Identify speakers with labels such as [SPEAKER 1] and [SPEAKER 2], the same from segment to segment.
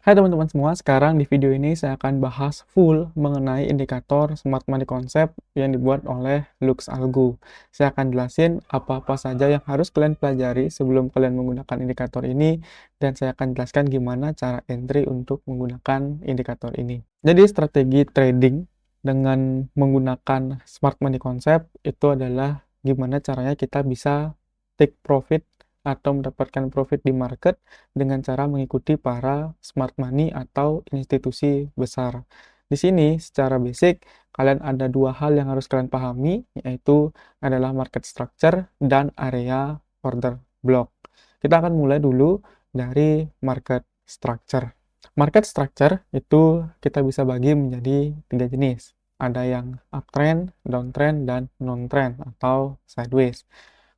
[SPEAKER 1] Hai teman-teman semua, sekarang di video ini saya akan bahas full mengenai indikator Smart Money Concept yang dibuat oleh Lux Algo. Saya akan jelasin apa-apa saja yang harus kalian pelajari sebelum kalian menggunakan indikator ini, dan saya akan jelaskan gimana cara entry untuk menggunakan indikator ini. Jadi strategi trading dengan menggunakan Smart Money Concept itu adalah gimana caranya kita bisa take profit atau mendapatkan profit di market dengan cara mengikuti para smart money atau institusi besar. Di sini secara basic kalian ada dua hal yang harus kalian pahami, yaitu adalah market structure dan area order block. Kita akan mulai dulu dari market structure. Market structure itu kita bisa bagi menjadi tiga jenis. Ada yang uptrend, downtrend, dan non-trend atau sideways.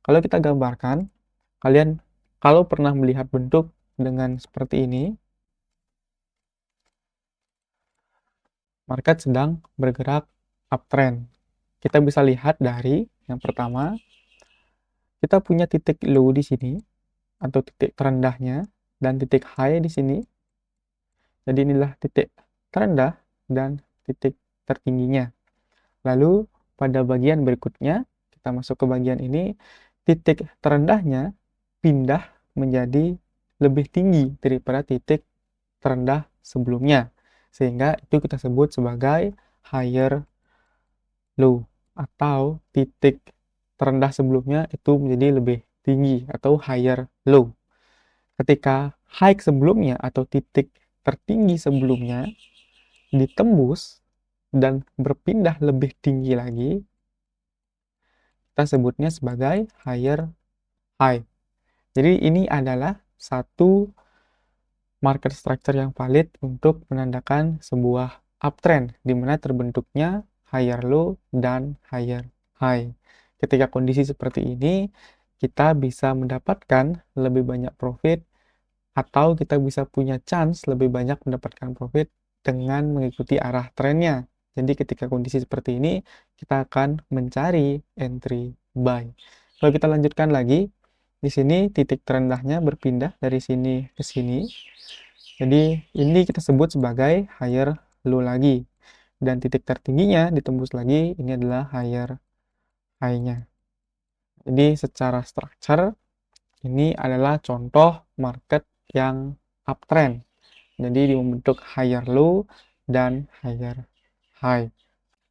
[SPEAKER 1] Kalau kita gambarkan, kalian kalau pernah melihat bentuk dengan seperti ini, market sedang bergerak uptrend. Kita bisa lihat dari yang pertama, kita punya titik low di sini atau titik terendahnya dan titik high di sini. Jadi inilah titik terendah dan titik tertingginya. Lalu pada bagian berikutnya, kita masuk ke bagian ini, titik terendahnya pindah menjadi lebih tinggi daripada titik terendah sebelumnya. Sehingga itu kita sebut sebagai higher low, atau titik terendah sebelumnya itu menjadi lebih tinggi atau higher low. Ketika high sebelumnya atau titik tertinggi sebelumnya ditembus dan berpindah lebih tinggi lagi, kita sebutnya sebagai higher high. Jadi ini adalah satu market structure yang valid untuk menandakan sebuah uptrend di mana terbentuknya higher low dan higher high. Ketika kondisi seperti ini, kita bisa mendapatkan lebih banyak profit atau kita bisa punya chance lebih banyak mendapatkan profit dengan mengikuti arah trennya. Jadi ketika kondisi seperti ini, kita akan mencari entry buy. Kalau kita lanjutkan lagi, di sini titik terendahnya berpindah dari sini ke sini. Jadi ini kita sebut sebagai higher low lagi. Dan titik tertingginya ditembus lagi, ini adalah higher high-nya. Jadi secara structure, ini adalah contoh market yang uptrend. Jadi membentuk higher low dan higher high.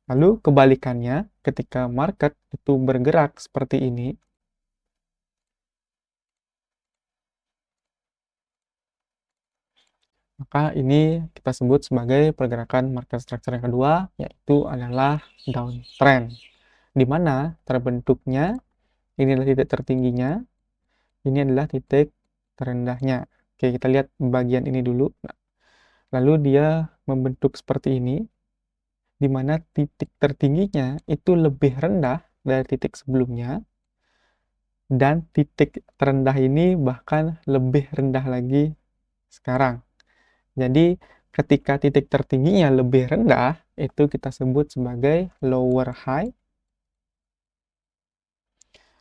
[SPEAKER 1] Lalu kebalikannya, ketika market itu bergerak seperti ini, maka ini kita sebut sebagai pergerakan market structure yang kedua, yaitu adalah downtrend. Di mana terbentuknya, ini adalah titik tertingginya, ini adalah titik terendahnya. Oke, kita lihat bagian ini dulu. Lalu dia membentuk seperti ini, di mana titik tertingginya itu lebih rendah dari titik sebelumnya, dan titik terendah ini bahkan lebih rendah lagi sekarang. Jadi ketika titik tertingginya lebih rendah, itu kita sebut sebagai lower high,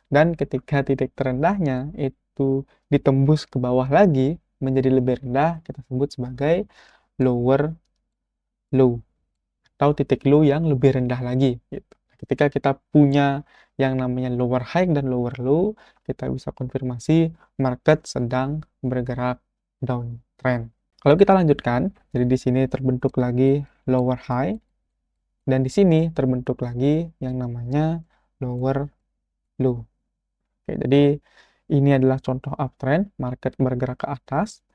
[SPEAKER 1] dan ketika titik terendahnya itu ditembus ke bawah lagi menjadi lebih rendah, kita sebut sebagai lower low atau titik low yang lebih rendah lagi gitu. Ketika kita punya yang namanya lower high dan lower low, kita bisa konfirmasi market sedang bergerak downtrend. Kalau kita lanjutkan, jadi di sini terbentuk lagi lower high dan di sini terbentuk lagi yang namanya lower low. Oke, jadi ini adalah contoh uptrend, market bergerak ke atas,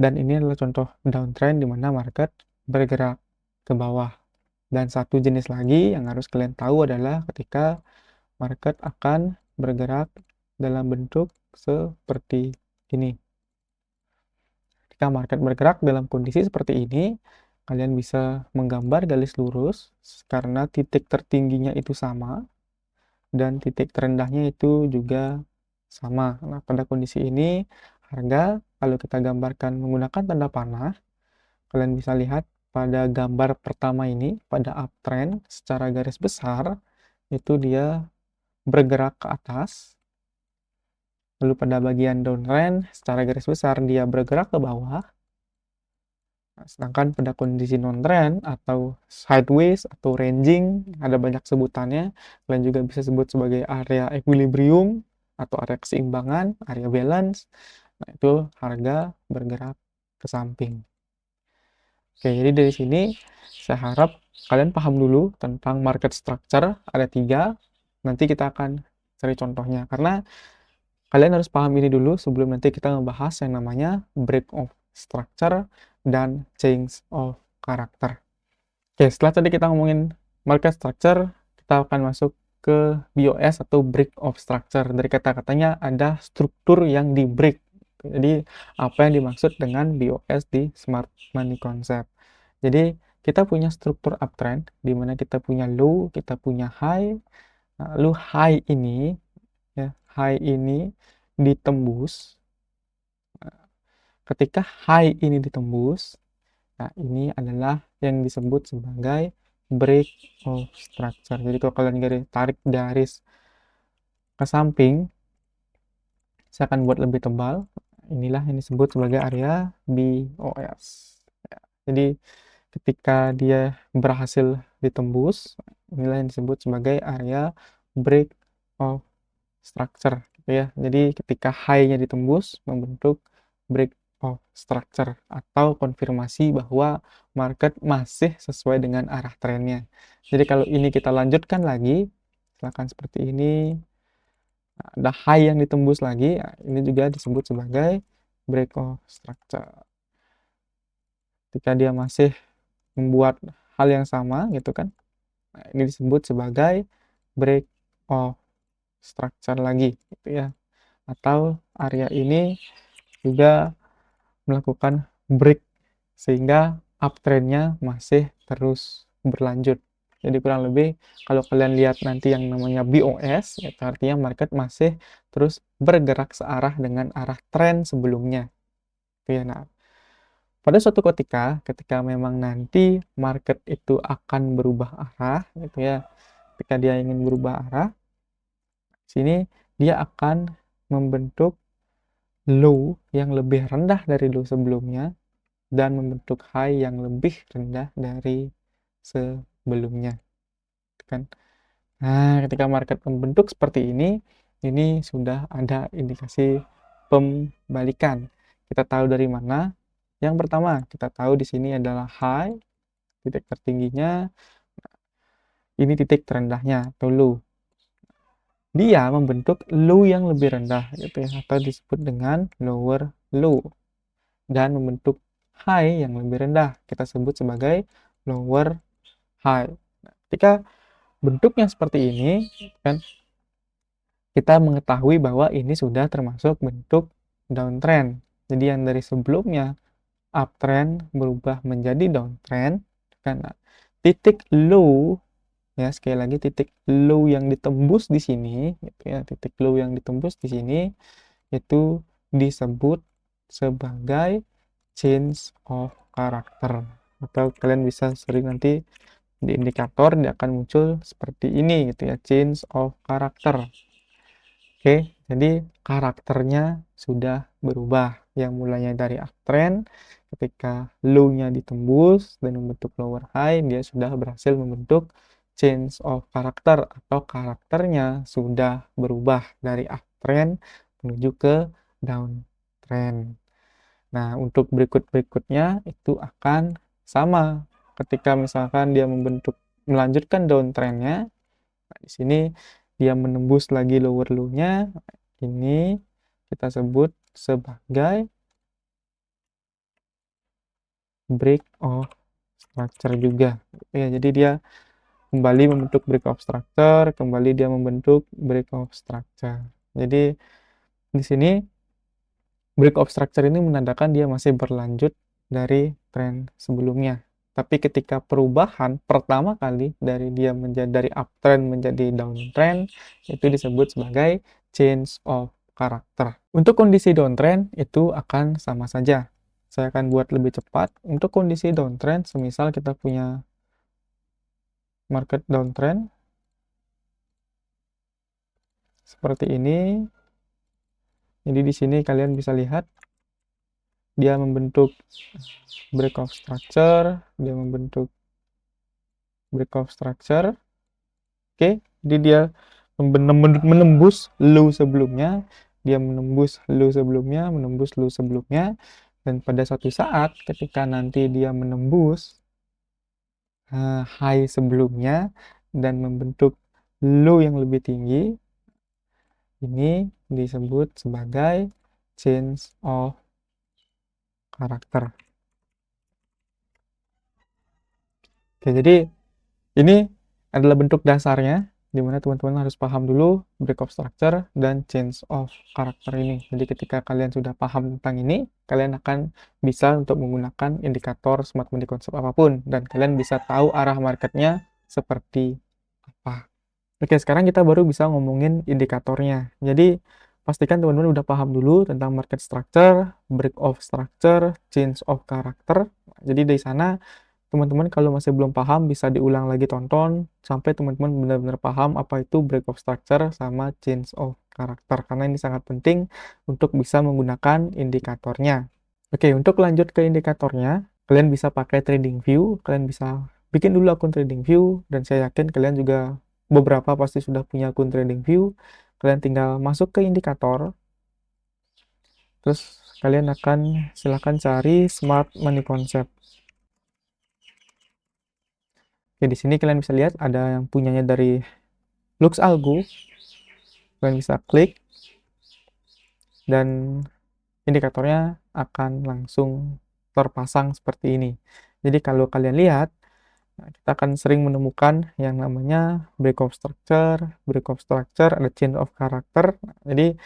[SPEAKER 1] dan ini adalah contoh downtrend di mana market bergerak ke bawah. Dan satu jenis lagi yang harus kalian tahu adalah ketika market akan bergerak dalam bentuk seperti ini. Ketika market bergerak dalam kondisi seperti ini, kalian bisa menggambar garis lurus karena titik tertingginya itu sama dan titik terendahnya itu juga sama. Nah, pada kondisi ini, harga kalau kita gambarkan menggunakan tanda panah, kalian bisa lihat pada gambar pertama ini, pada uptrend secara garis besar, itu dia bergerak ke atas. Lalu pada bagian downtrend secara garis besar dia bergerak ke bawah. Sedangkan pada kondisi non-trend atau sideways atau ranging, ada banyak sebutannya. Kalian juga bisa sebut sebagai area equilibrium atau area keseimbangan, area balance. Nah, itu harga bergerak ke samping. Oke, jadi dari sini saya harap kalian paham dulu tentang market structure. Ada 3. Nanti kita akan cari contohnya. Karena kalian harus paham ini dulu sebelum nanti kita ngebahas yang namanya break of structure dan change of character. Oke, setelah tadi kita ngomongin market structure, kita akan masuk ke BOS atau break of structure. Dari kata-katanya ada struktur yang di break. Jadi apa yang dimaksud dengan BOS di Smart Money Concept? Jadi kita punya struktur uptrend di mana kita punya low, kita punya high. Lalu high ini ya, high ini ditembus. Ketika high ini ditembus, nah ini adalah yang disebut sebagai break of structure. Jadi kalau kalian tarik garis ke samping, saya akan buat lebih tebal. Inilah yang disebut sebagai area BOS. Ya, jadi ketika dia berhasil ditembus, inilah yang disebut sebagai area break of structure, gitu ya. Jadi ketika high-nya ditembus, membentuk break of structure atau konfirmasi bahwa market masih sesuai dengan arah trennya. Jadi kalau ini kita lanjutkan lagi, misalkan seperti ini, ada high yang ditembus lagi, ini juga disebut sebagai break of structure. Ketika dia masih membuat hal yang sama, gitu kan, nah, ini disebut sebagai break of structure lagi, gitu ya. Atau area ini juga melakukan break sehingga uptrendnya masih terus berlanjut. Jadi kurang lebih kalau kalian lihat nanti yang namanya BOS, itu artinya market masih terus bergerak searah dengan arah tren sebelumnya. Ya, nah, pada suatu ketika memang nanti market itu akan berubah arah, gitu ya. Ketika dia ingin berubah arah, sini dia akan membentuk low yang lebih rendah dari low sebelumnya dan membentuk high yang lebih rendah dari sebelumnya, kan. Nah, ketika market membentuk seperti ini sudah ada indikasi pembalikan. Kita tahu dari mana? Yang pertama, kita tahu di sini adalah high, titik tertingginya, ini titik terendahnya atau low. Dia membentuk low yang lebih rendah, gitu ya, atau disebut dengan lower low, dan membentuk high yang lebih rendah, kita sebut sebagai lower high. Nah, ketika bentuknya seperti ini, kan, kita mengetahui bahwa ini sudah termasuk bentuk downtrend. Jadi yang dari sebelumnya uptrend berubah menjadi downtrend, karena titik low, ya sekali lagi titik low yang ditembus di sini, gitu ya, titik low yang ditembus di sini itu disebut sebagai change of character, atau kalian bisa sering nanti di indikator dia akan muncul seperti ini, gitu ya, change of character. Oke, jadi karakternya sudah berubah, yang mulanya dari uptrend ketika low-nya ditembus dan membentuk lower high, dia sudah berhasil membentuk change of character atau karakternya sudah berubah dari uptrend menuju ke downtrend. Nah, untuk berikutnya itu akan sama. Ketika misalkan dia melanjutkan downtrendnya, nah, di sini dia menembus lagi lower low-nya. Ini kita sebut sebagai break of structure juga. Ya, jadi dia kembali membentuk break of structure, kembali dia membentuk break of structure. Jadi di sini break of structure ini menandakan dia masih berlanjut dari tren sebelumnya. Tapi ketika perubahan pertama kali dari dia dari uptrend menjadi downtrend, itu disebut sebagai change of character. Untuk kondisi downtrend itu akan sama saja. Saya akan buat lebih cepat. Untuk kondisi downtrend, semisal kita punya market downtrend seperti ini. Jadi di sini kalian bisa lihat dia membentuk break of structure, dia membentuk break of structure. Oke, jadi dia menembus low sebelumnya, dia menembus low sebelumnya, menembus low sebelumnya, dan pada suatu saat ketika nanti dia menembus high sebelumnya dan membentuk low yang lebih tinggi, ini disebut sebagai change of character. Oke, jadi ini adalah bentuk dasarnya, di mana teman-teman harus paham dulu break of structure dan change of character ini. Jadi ketika kalian sudah paham tentang ini, kalian akan bisa untuk menggunakan indikator smart money concept apapun, dan kalian bisa tahu arah marketnya seperti apa. Oke, sekarang kita baru bisa ngomongin indikatornya. Jadi pastikan teman-teman udah paham dulu tentang market structure, break of structure, change of character. Jadi dari sana teman-teman kalau masih belum paham bisa diulang lagi tonton sampai teman-teman benar-benar paham apa itu break of structure sama change of character, karena ini sangat penting untuk bisa menggunakan indikatornya. Oke, untuk lanjut ke indikatornya, kalian bisa pakai TradingView, kalian bisa bikin dulu akun TradingView, dan saya yakin kalian juga beberapa pasti sudah punya akun TradingView. Kalian tinggal masuk ke indikator, terus kalian akan silahkan cari Smart Money Concept. Oke, di sini kalian bisa lihat ada yang punyanya dari LuxAlgo. Kalian bisa klik dan indikatornya akan langsung terpasang seperti ini. Jadi kalau kalian lihat, kita akan sering menemukan yang namanya break of structure, ada change of character. Jadi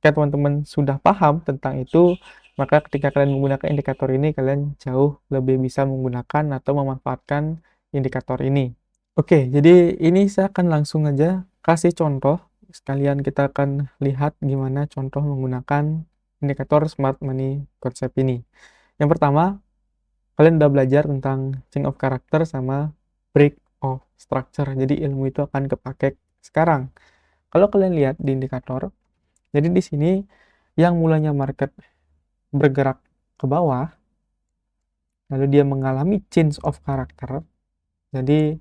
[SPEAKER 1] ketika teman-teman sudah paham tentang itu, maka ketika kalian menggunakan indikator ini, kalian jauh lebih bisa menggunakan atau memanfaatkan indikator ini. Oke, jadi ini saya akan langsung aja kasih contoh. Sekalian kita akan lihat gimana contoh menggunakan indikator Smart Money Concept ini. Yang pertama, kalian udah belajar tentang change of character sama break of structure. Jadi ilmu itu akan kepake sekarang. Kalau kalian lihat di indikator, jadi di sini yang mulanya market bergerak ke bawah, lalu dia mengalami change of character. Jadi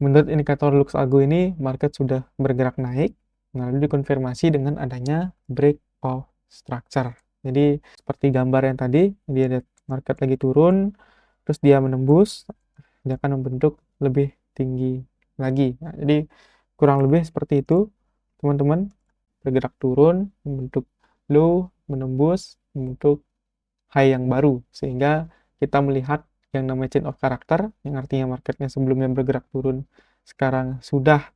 [SPEAKER 1] menurut indikator LuxAlgo ini, market sudah bergerak naik, lalu dikonfirmasi dengan adanya break of structure. Jadi seperti gambar yang tadi, dia lihat market lagi turun, terus dia menembus, dia akan membentuk lebih tinggi lagi. Nah, jadi kurang lebih seperti itu, teman-teman. Bergerak turun, membentuk low, menembus, membentuk high yang baru, sehingga kita melihat yang namanya change of character, yang artinya marketnya sebelumnya bergerak turun, sekarang sudah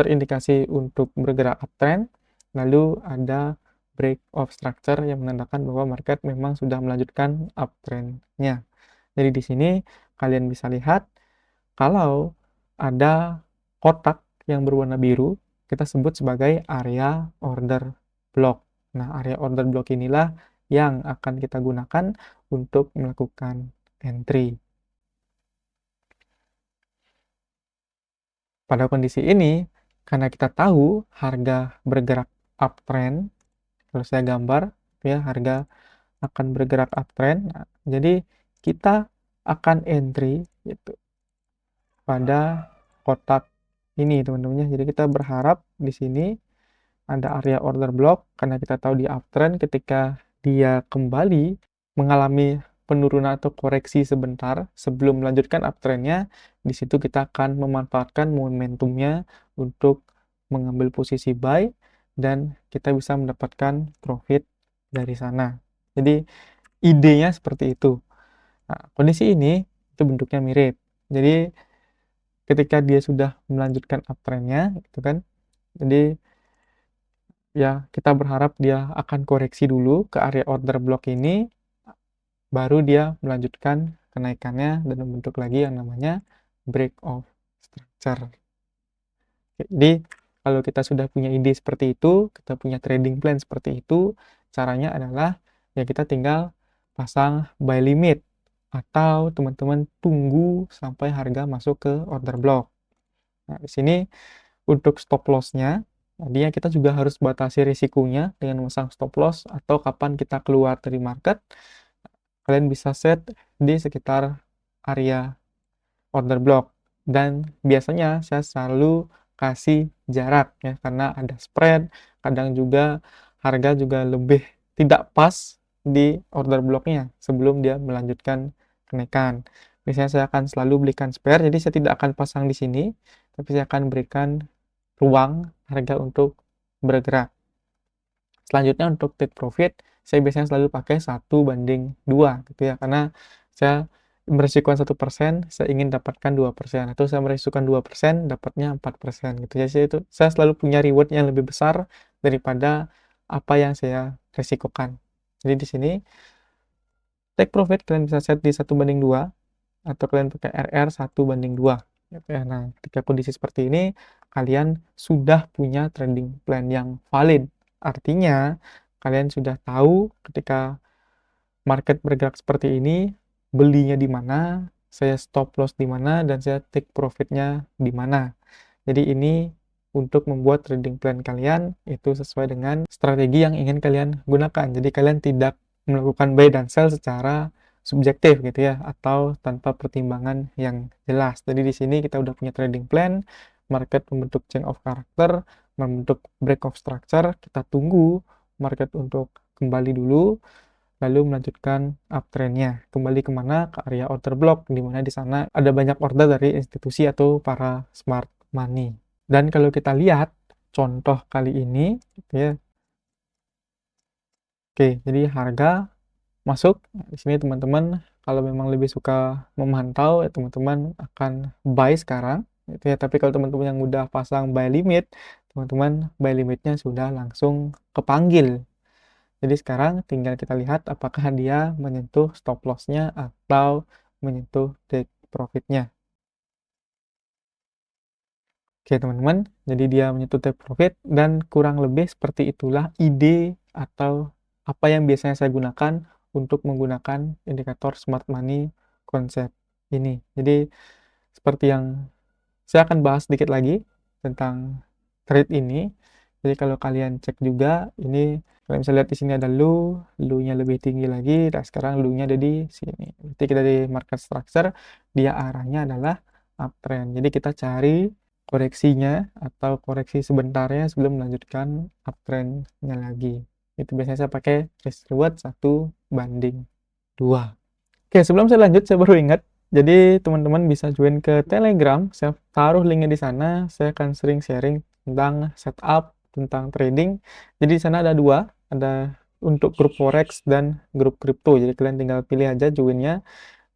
[SPEAKER 1] terindikasi untuk bergerak uptrend, lalu ada break of structure yang menandakan bahwa market memang sudah melanjutkan uptrendnya. Jadi di sini kalian bisa lihat kalau ada kotak yang berwarna biru, kita sebut sebagai area order block. Nah, area order block inilah yang akan kita gunakan untuk melakukan entry. Pada kondisi ini, karena kita tahu harga bergerak uptrend, kalau saya gambar, ya harga akan bergerak uptrend. Nah, jadi kita akan entry gitu pada kotak ini, teman-teman. Jadi kita berharap di sini ada area order block, karena kita tahu di uptrend ketika dia kembali mengalami penurunan atau koreksi sebentar sebelum melanjutkan uptrendnya, di situ kita akan memanfaatkan momentumnya untuk mengambil posisi buy dan kita bisa mendapatkan profit dari sana. Jadi idenya seperti itu. Nah, kondisi ini itu bentuknya mirip. Jadi ketika dia sudah melanjutkan uptrendnya, gitu kan. Jadi ya kita berharap dia akan koreksi dulu ke area order block ini, baru dia melanjutkan kenaikannya dan membentuk lagi yang namanya break of structure. Jadi kalau kita sudah punya ide seperti itu, kita punya trading plan seperti itu, caranya adalah ya kita tinggal pasang buy limit atau teman-teman tunggu sampai harga masuk ke order block. Nah, di sini untuk stop loss-nya Artinya kita juga harus batasi risikonya dengan memasang stop loss atau kapan kita keluar dari market. Kalian bisa set di sekitar area order block, dan biasanya saya selalu kasih jarak ya, karena ada spread, kadang juga harga juga lebih tidak pas di order blocknya sebelum dia melanjutkan kenaikan. Biasanya saya akan selalu belikan spare, jadi saya tidak akan pasang di sini, tapi saya akan berikan ruang harga untuk bergerak. Selanjutnya untuk take profit, saya biasanya selalu pakai 1:2 gitu ya, karena saya merisikokan 1%, saya ingin dapatkan 2%, atau saya merisikokan 2%, dapatnya 4% gitu ya. Saya selalu punya reward yang lebih besar daripada apa yang saya risikokan. Jadi di sini take profit kalian bisa set di 1:2, atau kalian pakai RR 1:2 gitu ya. Nah, ketika kondisi seperti ini, kalian sudah punya trading plan yang valid. Artinya, kalian sudah tahu ketika market bergerak seperti ini, belinya di mana, saya stop loss di mana, dan saya take profitnya di mana. Jadi ini untuk membuat trading plan kalian itu sesuai dengan strategi yang ingin kalian gunakan. Jadi kalian tidak melakukan buy dan sell secara subjektif gitu ya, atau tanpa pertimbangan yang jelas. Jadi di sini kita udah punya trading plan, market membentuk change of character, membentuk break of structure, kita tunggu market untuk kembali dulu, lalu melanjutkan uptrendnya. Kembali kemana? Ke area order block, di mana di sana ada banyak order dari institusi atau para smart money. Dan kalau kita lihat contoh kali ini, gitu ya. Oke, jadi harga masuk. Di sini teman-teman kalau memang lebih suka memantau, ya teman-teman akan buy sekarang, gitu ya. Tapi kalau teman-teman yang udah pasang buy limit, teman-teman buy limitnya sudah langsung kepanggil. Jadi sekarang tinggal kita lihat apakah dia menyentuh stop loss-nya atau menyentuh take profit-nya. Oke teman-teman, jadi dia menyentuh take profit, dan kurang lebih seperti itulah ide atau apa yang biasanya saya gunakan untuk menggunakan indikator smart money konsep ini. Jadi seperti yang saya akan bahas sedikit lagi tentang trade ini. Jadi kalau kalian cek juga, ini kalian bisa lihat di sini ada low-nya lebih tinggi lagi, dan sekarang low-nya ada di sini. Berarti kita di market structure, dia arahnya adalah uptrend. Jadi kita cari koreksinya atau koreksi sebentarnya sebelum melanjutkan uptrendnya lagi. Itu biasanya saya pakai risk reward 1:2. Oke, sebelum saya lanjut, saya baru ingat. Jadi, teman-teman bisa join ke Telegram. Saya taruh linknya di sana. Saya akan sering sharing tentang setup, tentang trading. Jadi, di sana ada dua. Ada untuk grup forex dan grup kripto. Jadi, kalian tinggal pilih aja joinnya.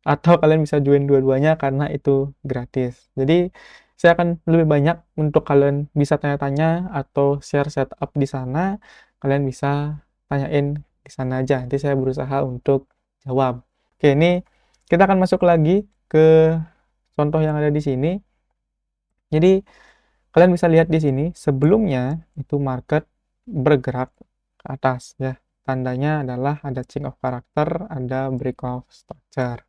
[SPEAKER 1] Atau kalian bisa join dua-duanya karena itu gratis. Jadi, saya akan lebih banyak untuk kalian bisa tanya-tanya atau share setup di sana. Kalian bisa tanyain di sana aja. Nanti saya berusaha untuk jawab. Oke, ini kita akan masuk lagi ke contoh yang ada di sini. Jadi, kalian bisa lihat di sini, sebelumnya itu market bergerak ke atas ya. Tandanya adalah ada change of character, ada break of structure.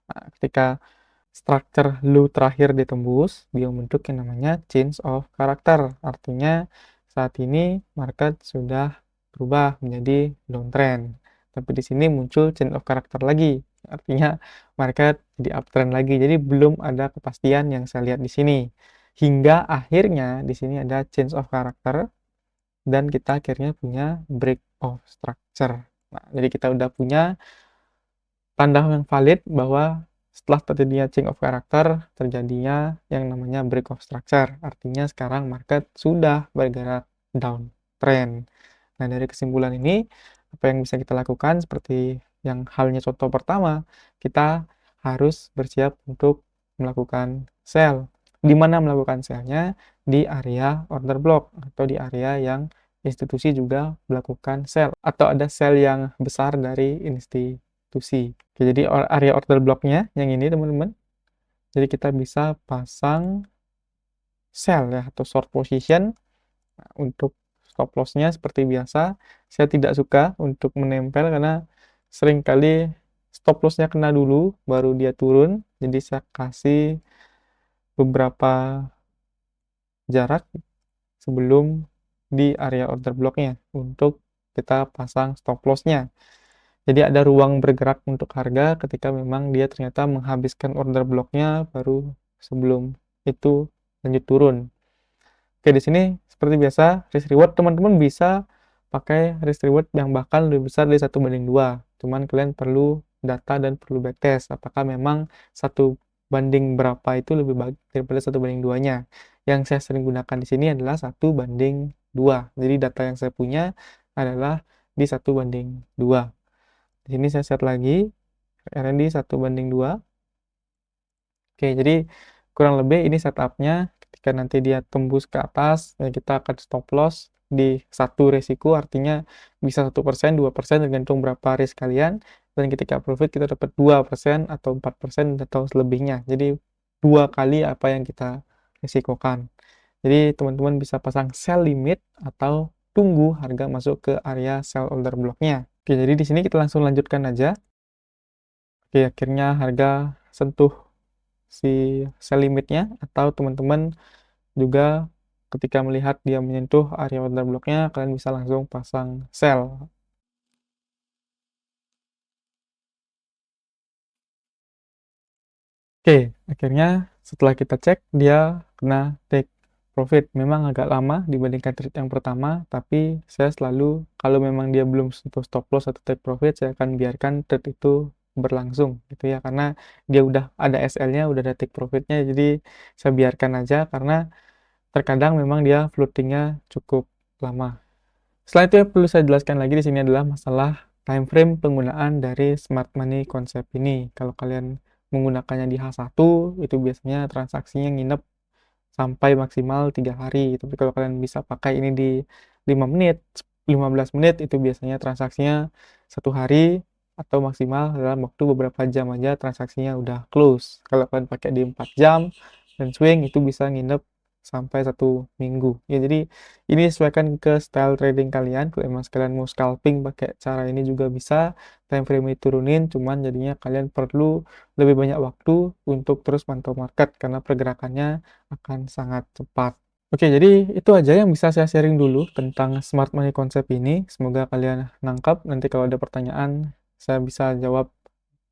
[SPEAKER 1] Nah, ketika structure low terakhir ditembus, dia membentuk yang namanya change of character. Artinya saat ini market sudah berubah menjadi downtrend. Tapi di sini muncul change of character lagi. Artinya market jadi uptrend lagi. Jadi belum ada kepastian yang saya lihat di sini. Hingga akhirnya di sini ada change of character, dan kita akhirnya punya break of structure. Nah, jadi kita udah punya tanda yang valid bahwa setelah terjadinya change of character, terjadinya yang namanya break of structure. Artinya sekarang market sudah bergerak downtrend. Nah, dari kesimpulan ini, apa yang bisa kita lakukan seperti yang halnya contoh pertama, kita harus bersiap untuk melakukan sell. Di mana melakukan sell-nya? Di area order block, atau di area yang institusi juga melakukan sell, atau ada sell yang besar dari institusi. Oke, jadi area order block-nya yang ini teman-teman. Jadi kita bisa pasang sell ya, atau short position. Nah, untuk stop loss-nya seperti biasa, saya tidak suka untuk menempel karena seringkali stop loss-nya kena dulu baru dia turun. Jadi saya kasih beberapa jarak sebelum di area order blocknya untuk kita pasang stop loss-nya. Jadi ada ruang bergerak untuk harga ketika memang dia ternyata menghabiskan order blocknya baru sebelum itu lanjut turun. Oke, di sini seperti biasa risk reward teman-teman bisa pakai risk reward yang bahkan lebih besar dari 1:2. Cuman kalian perlu data dan perlu backtest apakah memang 1:berapa itu lebih baik daripada 1:2-nya. Yang saya sering gunakan di sini adalah 1:2. Jadi data yang saya punya adalah di 1:2. Di sini saya set lagi RND 1:2. Oke, jadi kurang lebih ini setupnya. Ketika nanti dia tembus ke atas, ya kita akan stop loss di satu resiko, artinya bisa 1%, 2% tergantung berapa risk kalian. Dan ketika profit kita dapat 2% atau 4% atau selebihnya. Jadi 2 kali apa yang kita resikokan. Jadi teman-teman bisa pasang sell limit atau tunggu harga masuk ke area sell order blocknya. Oke, jadi di sini kita langsung lanjutkan aja. Oke, akhirnya harga sentuh si sell limitnya, atau teman-teman juga ketika melihat dia menyentuh area order blocknya, kalian bisa langsung pasang sell. Oke, akhirnya setelah kita cek dia kena take profit. Memang agak lama dibandingkan trade yang pertama, tapi saya selalu kalau memang dia belum sentuh stop loss atau take profit, saya akan biarkan trade itu berlangsung gitu ya, karena dia udah ada SL-nya, udah ada take profitnya, jadi saya biarkan aja karena terkadang memang dia floating-nya cukup lama. Selain itu yang perlu saya jelaskan lagi di sini adalah masalah time frame penggunaan dari smart money konsep ini. Kalau kalian menggunakannya di H1 itu biasanya transaksinya nginep sampai maksimal 3 hari. Tapi kalau kalian bisa pakai ini di 5 menit, 15 menit itu biasanya transaksinya 1 hari atau maksimal dalam waktu beberapa jam aja transaksinya udah close. Kalau kalian pakai di 4 jam dan swing itu bisa nginep sampai 1 minggu. Ya, jadi ini sesuaikan ke style trading kalian. Kalau emang sekalian mau scalping pakai cara ini juga bisa. Time frame diturunin, cuman jadinya kalian perlu lebih banyak waktu untuk terus mantau market karena pergerakannya akan sangat cepat. Oke, jadi itu aja yang bisa saya sharing dulu tentang smart money konsep ini. Semoga kalian nangkap. Nanti kalau ada pertanyaan, saya bisa jawab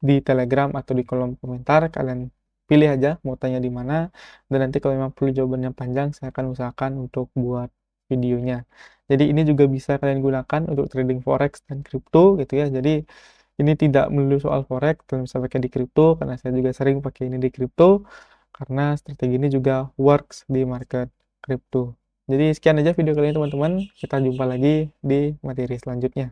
[SPEAKER 1] di Telegram atau di kolom komentar. Kalian pilih aja mau tanya di mana. Dan nanti kalau memang perlu jawaban yang panjang, saya akan usahakan untuk buat videonya. Jadi ini juga bisa kalian gunakan untuk trading forex dan kripto gitu ya. Jadi ini tidak melulu soal forex, kalian bisa pakai di kripto karena saya juga sering pakai ini di kripto karena strategi ini juga works di market kripto. Jadi sekian aja video kali ini teman-teman. Kita jumpa lagi di materi selanjutnya.